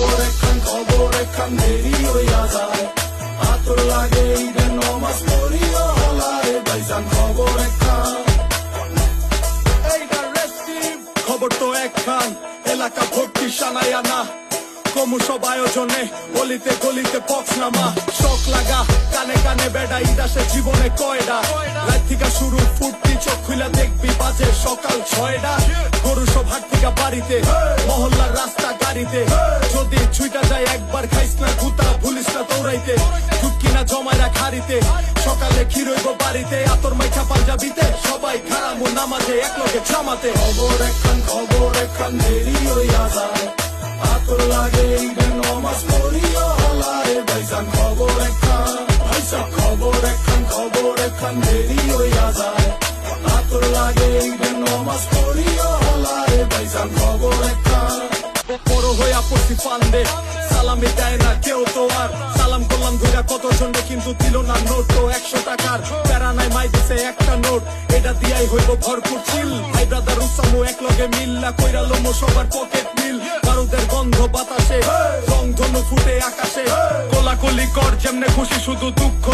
খবর একখান দেরি হইয়া যায় আতর লাগে ঈদের নমাজ পড়িও হলারে ভাইজান খবর একখান খবর তো একখান এলাকা ভর্তি সানায়া না কমু সব আয়োজনে গলিতে গলিতে পক্স নামা শখ লাগা কানে কানে বেড়া ইদাসে জীবনে কয়ডা রাত থেকে শুরু ফুর্তি চোখ খুলে দেখবি বাজে সকাল 6টা গরু সব হাট থেকে বাড়িতে মহল্লার রাস্তা গাড়িতে যদি ছুইটা যায় একবার খাইস না গুতা ভুলিস না দৌড়াইতে ঢুকিনা জমায় রাখ হারিতে সকালে ক্ষীরইব বাড়িতে আতর মাইখা পাঞ্জাবিতে সবাই খারামু নামাজে একলগে জামাতে খবর একখান দেরি হইয়া যায় আতর লাগে ঈদের নমাজ পড়িও হলারে ভাইজান খবর একখান দেরি হইয়া যায় আতর লাগে ঈদের নমাজ পড়িও হলারে ভাইজান খবর একখান বড় হইয়া পড়ছি ফান্দে সালামি দেয় না কেউ তো আর সালাম করলাম ধইরা কতজনে কিন্তু দিল না নোট তো 100 টাকার প্যারা নাই মাই দিছে একটা নোট এটা দিয়াই হইব ভরপুর চিল ভাই ব্রাদার উসামু একলগে মিল্লা কইরা লোমো সবার পকেট মিল বারুদের গন্ধ বাতাসে রং ধনু ফুটে আকাশে কোলাকুলি কর যেমনে খুশি শুধু দুঃখ